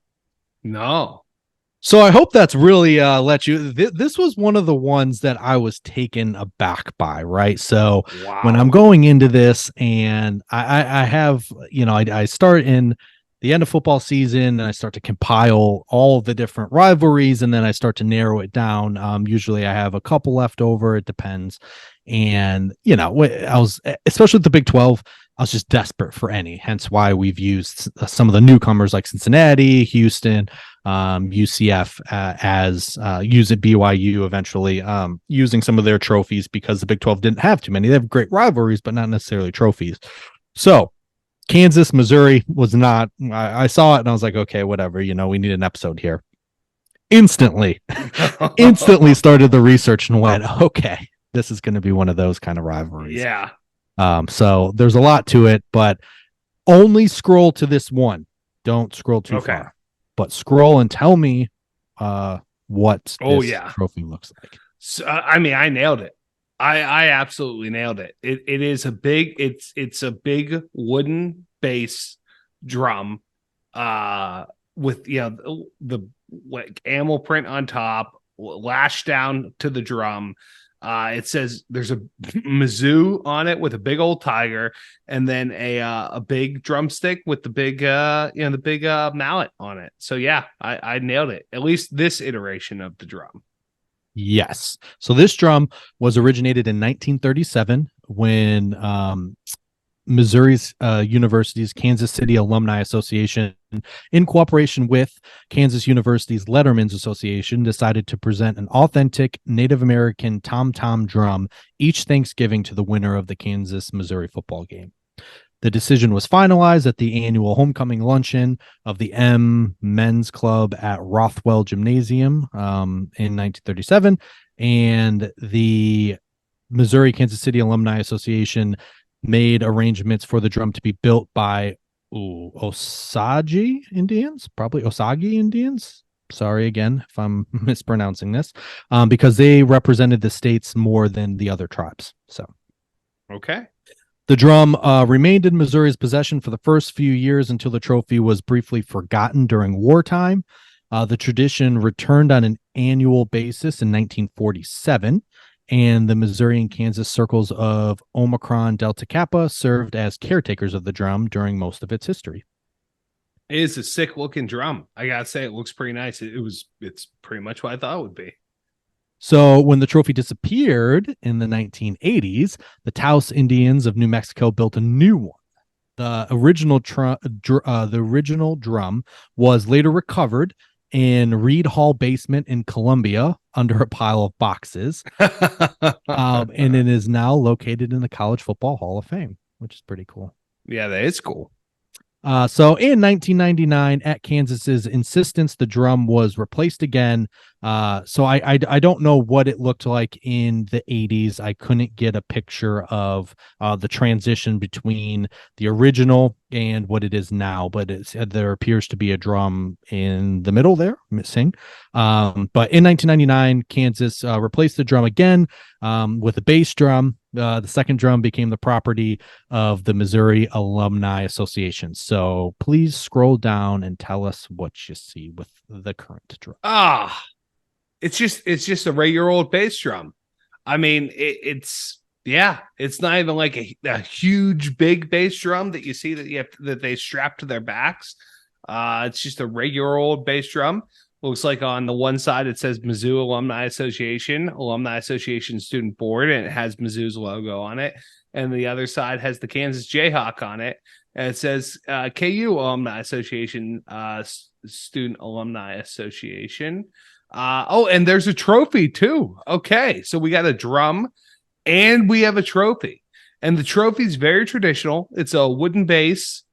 So I hope that's really let you. This was one of the ones that I was taken aback by, right? So when I'm going into this, and I have, I start in the end of football season, and I start to compile all the different rivalries, and then I start to narrow it down. Usually I have a couple left over. It depends. And, I was, especially with the Big 12, I was just desperate for any, hence why we've used some of the newcomers like Cincinnati, Houston, UCF as use at BYU eventually, using some of their trophies because the Big 12 didn't have too many. They have great rivalries, but not necessarily trophies. So Kansas, Missouri was not, I saw it and I was like, okay, whatever, we need an episode here. Instantly started the research and went, okay, this is going to be one of those kind of rivalries. Yeah. So there's a lot to it, but only scroll to this one. Don't scroll too far, but scroll and tell me what this trophy looks like. So, I mean, I nailed it. I absolutely nailed it. It is a big, it's a big wooden bass drum, with, the like camel print on top, lashed down to the drum. It says there's a Mizzou on it with a big old tiger, and then a big drumstick with the big mallet on it. So yeah, I nailed it. At least this iteration of the drum. Yes. So this drum was originated in 1937 when Missouri's University's Kansas City Alumni Association, in cooperation with Kansas University's Letterman's Association, decided to present an authentic Native American tom-tom drum each Thanksgiving to the winner of the Kansas-Missouri football game. The decision was finalized at the annual homecoming luncheon of the M Men's Club at Rothwell Gymnasium in 1937, and the Missouri Kansas City Alumni Association made arrangements for the drum to be built by Osage Indians, probably Osage Indians. Sorry again if I'm mispronouncing this, because they represented the states more than the other tribes. So, okay. The drum remained in Missouri's possession for the first few years until the trophy was briefly forgotten during wartime. The tradition returned on an annual basis in 1947, and the Missouri and Kansas circles of Omicron Delta Kappa served as caretakers of the drum during most of its history. It is a sick looking drum. I gotta say, it looks pretty nice. It's pretty much what I thought it would be. So when the trophy disappeared in the 1980s, the Taos Indians of New Mexico built a new one. The original drum was later recovered in Reed Hall basement in Columbia under a pile of boxes, and it is now located in the College Football Hall of Fame, which is pretty cool. Yeah, that is cool. So in 1999, at Kansas's insistence, the drum was replaced again. So I don't know what it looked like in the 80s. I couldn't get a picture of the transition between the original and what it is now, but there appears to be a drum in the middle there missing. But in 1999, Kansas replaced the drum again with a bass drum. The second drum became the property of the Missouri Alumni Association. So please scroll down and tell us what you see with the current drum. It's just a regular old bass drum. I mean, it's not even like a huge big bass drum that you see that they strap to their backs. It's just a regular old bass drum. Looks like on the one side it says Mizzou Alumni Association Student Board, and it has Mizzou's logo on it. And the other side has the Kansas Jayhawk on it, and it says KU Alumni Association, Student Alumni Association. And there's a trophy too. Okay, so we got a drum and we have a trophy. And the trophy is very traditional. It's a wooden base.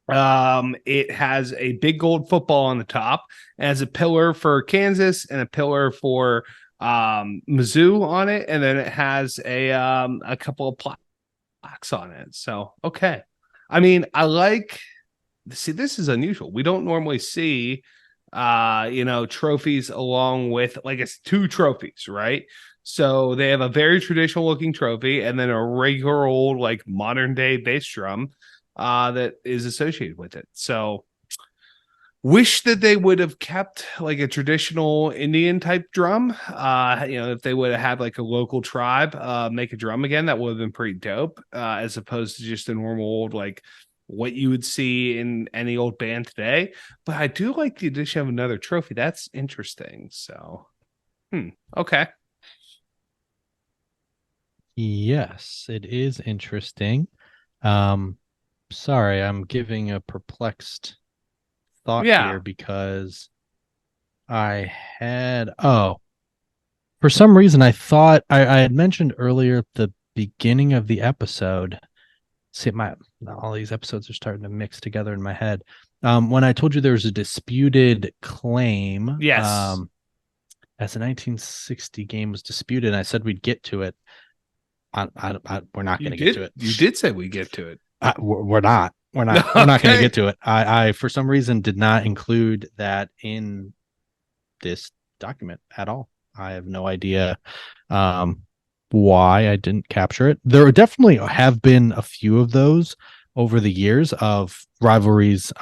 It has a big gold football on the top, as a pillar for Kansas and a pillar for Mizzou on it, and then it has a couple of plaques on it. So okay, I mean, I like. See, this is unusual. We don't normally see trophies along with, like, it's two trophies, right? So they have a very traditional looking trophy and then a regular old, like, modern day bass drum that is associated with it. So wish that they would have kept like a traditional Indian type drum. If they would have had like a local tribe make a drum again, that would have been pretty dope, as opposed to just a normal old, like, what you would see in any old band today. But I do like the addition of another trophy. That's interesting. So, okay. Yes, it is interesting. Sorry, I'm giving a perplexed thought here because I had for some reason I thought I had mentioned earlier at the beginning of the episode. See, all these episodes are starting to mix together in my head. When I told you there was a disputed claim, yes, as a 1960 game was disputed, and I said we'd get to it. We're not going to get to it. You did say we get to it. We're not. We're not. We're not going to get to it. I for some reason did not include that in this document at all. I have no idea why I didn't capture it. There definitely have been a few of those over the years of rivalries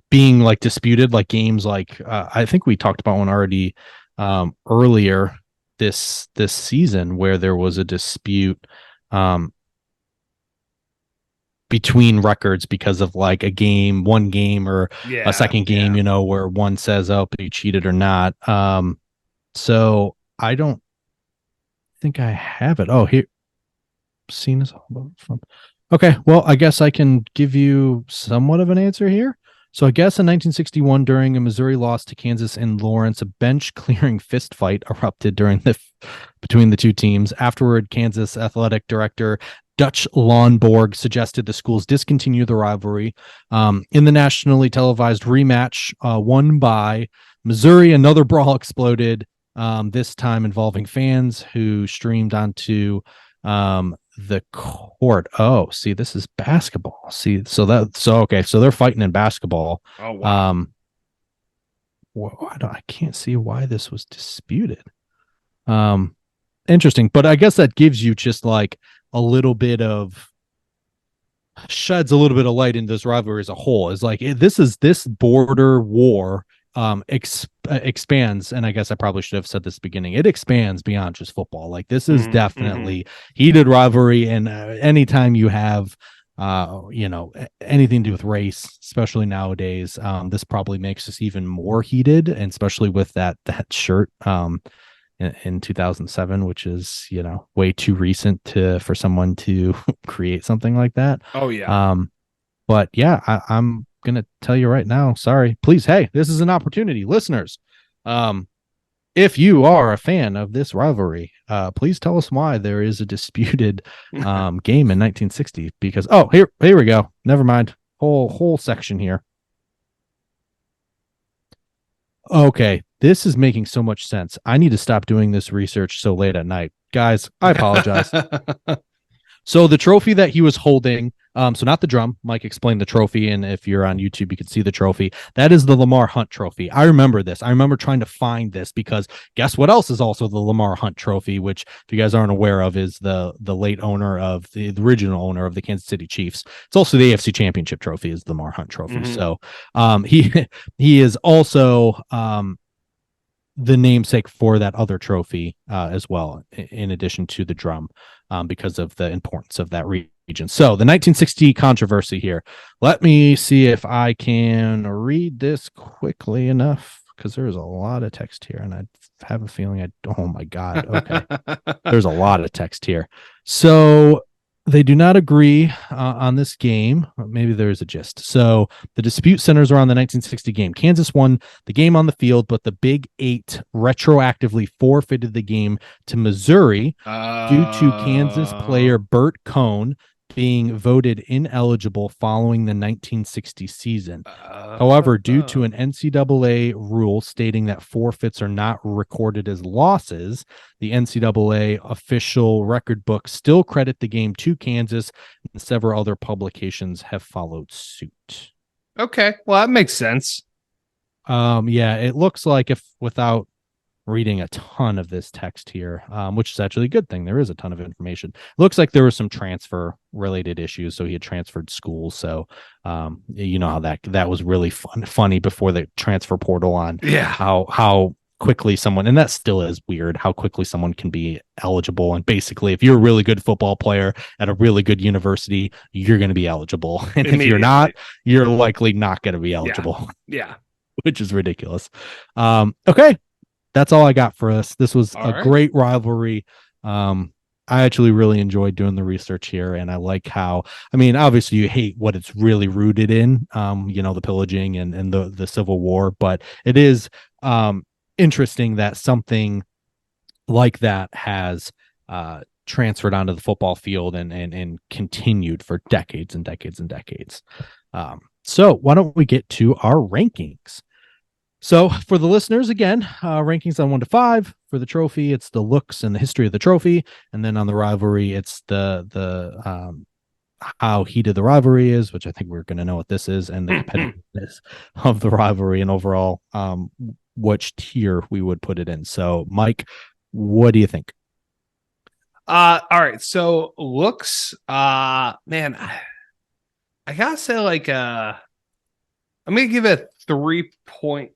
being like disputed, like games like I think we talked about one already earlier this season where there was a dispute between records because of like one game or a second game, where one says, oh, you cheated or not. So I don't think I have it. Oh, here. Seen this all from. Okay, well, I guess I can give you somewhat of an answer here. So I guess in 1961, during a Missouri loss to Kansas in Lawrence, a bench-clearing fistfight erupted between the two teams. Afterward, Kansas athletic director Dutch Lawnborg suggested the schools discontinue the rivalry. In the nationally televised rematch won by Missouri, another brawl exploded, this time involving fans who streamed onto the court. Oh, see, this is basketball. See, so they're fighting in basketball. Oh, wow. I can't see why this was disputed. Interesting, but I guess that gives you just like sheds a little bit of light into this rivalry as a whole. Is like this border war expands, and I guess I probably should have said this at the beginning. It expands beyond just football. Like this is definitely heated rivalry, and anytime you have anything to do with race, especially nowadays, this probably makes us even more heated, and especially with that shirt in 2007, which is way too recent for someone to create something like that. Oh yeah. But yeah, I'm gonna tell you right now, sorry, please, hey, this is an opportunity, listeners, if you are a fan of this rivalry, please tell us why there is a disputed game in 1960, because here we go, never mind, whole section here. Okay, this is making so much sense. I need to stop doing this research so late at night, guys. I apologize. So the trophy that he was holding, so not the drum, Mike explained the trophy, and if you're on YouTube, you can see the trophy. That is the Lamar Hunt trophy. I remember this. I remember trying to find this because guess what else is also the Lamar Hunt trophy, which, if you guys aren't aware of, is the late owner of the original owner of the Kansas City Chiefs. It's also the AFC Championship trophy is the Lamar Hunt trophy. So he is also the namesake for that other trophy as well, in addition to the drum, because of the importance of that region. So the 1960 controversy here. Let me see if I can read this quickly enough, because there's a lot of text here, and I have a feeling oh my God. Okay. There's a lot of text here. So They do not agree on this game. Maybe there is a gist. So the dispute centers around the 1960 game. Kansas won the game on the field, but the Big Eight retroactively forfeited the game to Missouri due to Kansas player Bert Cohn being voted ineligible following the 1960 season. However, due to an NCAA rule stating that forfeits are not recorded as losses, the NCAA official record book still credit the game to Kansas, and several other publications have followed suit. Okay, well, that makes sense. Yeah, it looks like, if without reading a ton of this text here, which is actually a good thing. There is a ton of information. It looks like there were some transfer related issues. So he had transferred schools. So you know how that was really funny before the transfer portal on how quickly someone, and that still is weird, how quickly someone can be eligible. And basically, if you're a really good football player at a really good university, you're going to be eligible. And if you're not, you're likely not going to be eligible. Yeah. Which is ridiculous. Okay. That's all I got for us. This was a great rivalry. I actually really enjoyed doing the research here, and I like how, I mean, obviously you hate what it's really rooted in, the pillaging and the Civil War, but it is interesting that something like that has transferred onto the football field and continued for decades and decades and decades. So why don't we get to our rankings? So for the listeners, again, rankings on 1 to 5. For the trophy, it's the looks and the history of the trophy, and then on the rivalry, it's the how heated the rivalry is, which I think we're going to know what this is, and the competitiveness of the rivalry, and overall, which tier we would put it in. So, Mike, what do you think? All right. So looks, man, I gotta say, like, I'm gonna give it 3.5,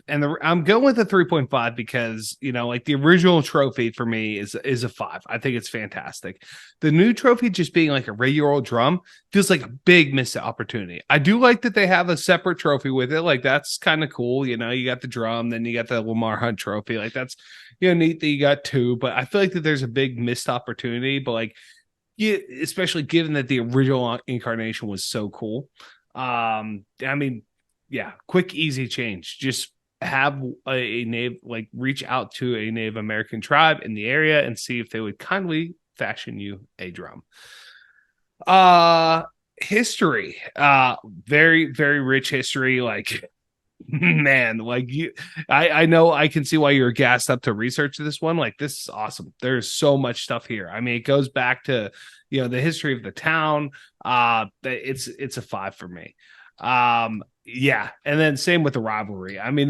and I'm going with a 3.5 because, like, the original trophy for me is a 5. I think it's fantastic. The new trophy just being like a regular old drum feels like a big missed opportunity. I do like that they have a separate trophy with it. Like, that's kind of cool. You got the drum, then you got the Lamar Hunt trophy. Like, that's neat that you got 2, but I feel like that there's a big missed opportunity. But like, especially given that the original incarnation was so cool. I mean, yeah, quick, easy change. Just have a Native, like, reach out to a Native American tribe in the area and see if they would kindly fashion you a drum. History, very, very rich history. Like, man, like, I know, I can see why you're gassed up to research this one. Like, this is awesome. There's so much stuff here. I mean, it goes back to, the history of the town. It's a 5 for me. Yeah, and then same with the rivalry. I mean,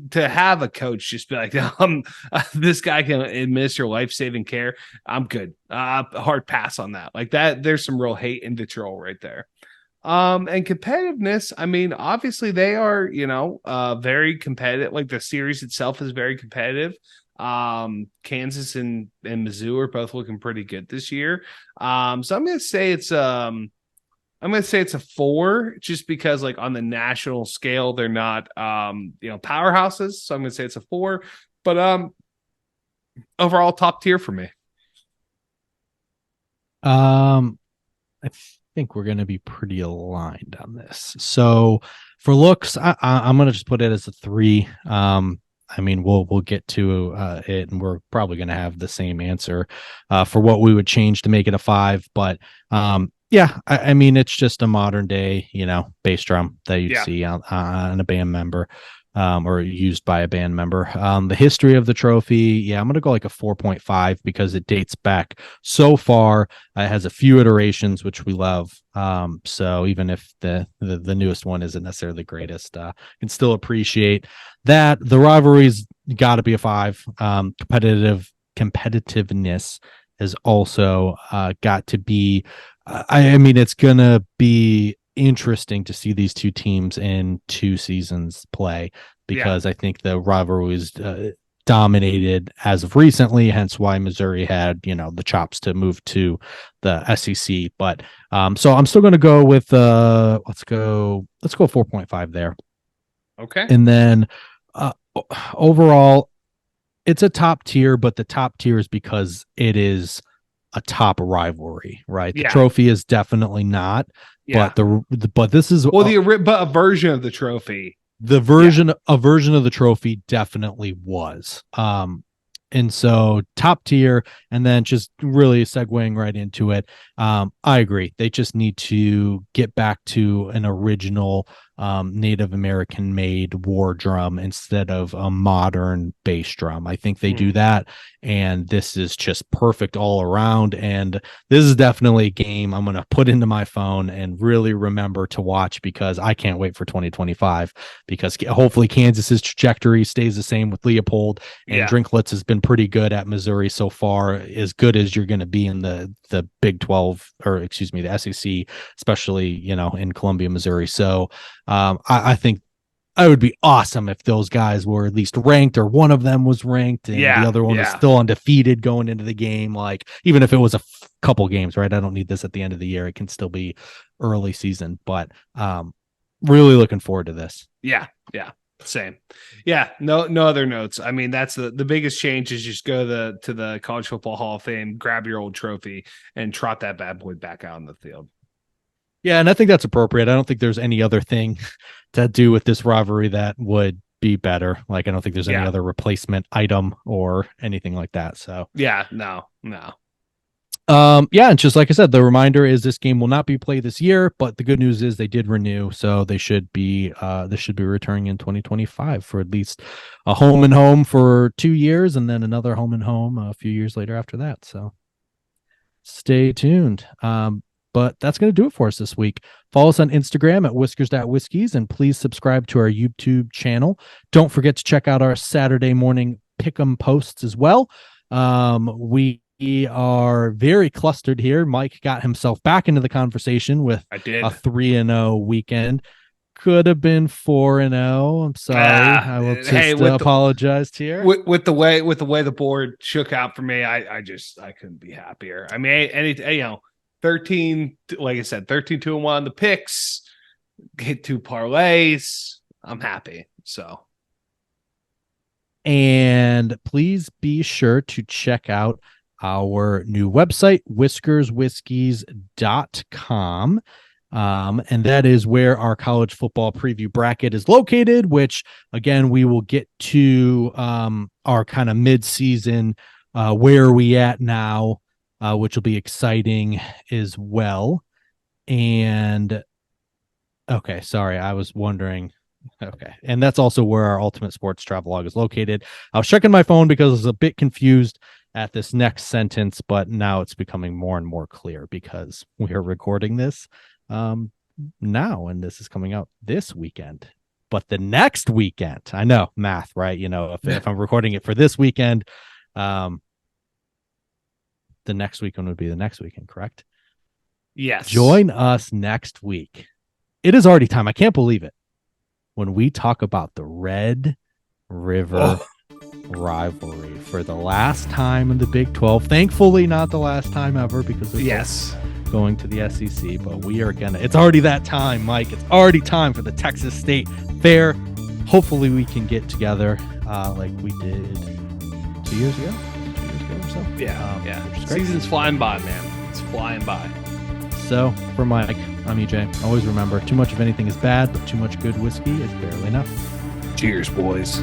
to have a coach just be like, this guy can administer life-saving care, I'm good. Hard pass on that. Like, that, there's some real hate and vitriol right there. And competitiveness, I mean, obviously they are, very competitive. Like, the series itself is very competitive. Kansas and Mizzou are both looking pretty good this year. So I'm gonna say it's a 4, just because, like, on the national scale, they're not powerhouses. So I'm gonna say it's a 4, but overall top tier for me. I think we're gonna be pretty aligned on this. So for looks, I'm gonna just put it as a 3. I mean, we'll get to it, and we're probably going to have the same answer for what we would change to make it a 5. But yeah, I mean, it's just a modern day, bass drum that you'd see on a band member, or used by a band member. The history of the trophy, I'm going to go like a 4.5 because it dates back so far. It has a few iterations, which we love. So even if the newest one isn't necessarily the greatest, can still appreciate that. The rivalry's got to be a 5. Competitiveness has also got to be. I mean, it's gonna be interesting to see these two teams in 2 seasons play, because I think the rivalry was dominated as of recently, hence why Missouri had the chops to move to the SEC. But so I'm still going to go with let's go 4.5 there. Okay. And then overall, it's a top tier, but the top tier is because it is a top rivalry, right? The Yeah. trophy is definitely not, Yeah. but this is but a version of the trophy. A version of the trophy definitely was. And so top tier, and then just really segueing right into it. I agree. They just need to get back to an original Native American made war drum instead of a modern bass drum. I think they do that, and this is just perfect all around. And this is definitely a game I'm going to put into my phone and really remember to watch, because I can't wait for 2025, because hopefully Kansas's trajectory stays the same with Leopold, and Drinklets has been pretty good at Missouri so far, as good as you're going to be in the Big 12, or excuse me, the SEC, especially, in Columbia, Missouri. So I think it would be awesome if those guys were at least ranked, or one of them was ranked and the other one was still undefeated going into the game. Like, even if it was a couple games, right? I don't need this at the end of the year. It can still be early season, but really looking forward to this. Yeah. Same. Yeah. No other notes. I mean, that's the biggest change is just go to the College Football Hall of Fame, grab your old trophy, and trot that bad boy back out on the field. Yeah, and I think that's appropriate. I don't think there's any other thing to do with this rivalry that would be better. Like, I don't think there's any other replacement item or anything like that. So no. And just like I said, the reminder is this game will not be played this year, but the good news is they did renew, so they should be returning in 2025 for at least a home and home for 2 years, and then another home and home a few years later after that. So stay tuned. But that's going to do it for us this week. Follow us on Instagram at whiskers.whiskies, and please subscribe to our YouTube channel. Don't forget to check out our Saturday morning pick'em posts as well. We are very clustered here. Mike got himself back into the conversation with a 3-0 weekend. Could have been 4-0. I'm sorry. I will just apologize here. With the way the board shook out for me, I couldn't be happier. I mean, 13, like I said, 13-2-1 on the picks, hit 2 parlays. I'm happy. So, and please be sure to check out our new website, whiskerswhiskies.com. And that is where our college football preview bracket is located, which again, we will get to our kind of mid-season, where are we at now, which will be exciting as well. And okay, sorry, I was wondering. Okay, and that's also where our Ultimate Sports Travelog is located. I was checking my phone because I was a bit confused at this next sentence, but now it's becoming more and more clear because we are recording this now, and this is coming out this weekend. But the next weekend, I know, math, right? If I'm recording it for this weekend, the next weekend would be the next weekend, correct? Yes. Join us next week. It is already time. I can't believe it. When we talk about the Red River rivalry for the last time in the Big 12. Thankfully, not the last time ever, because we're going to the SEC. But we are it's already that time, Mike. It's already time for the Texas State Fair. Hopefully, we can get together like we did 2 years ago. 2 years ago or so. Yeah. Season's flying by, man. It's flying by. So, for Mike, I'm EJ. Always remember, too much of anything is bad, but too much good whiskey is barely enough. Cheers, boys.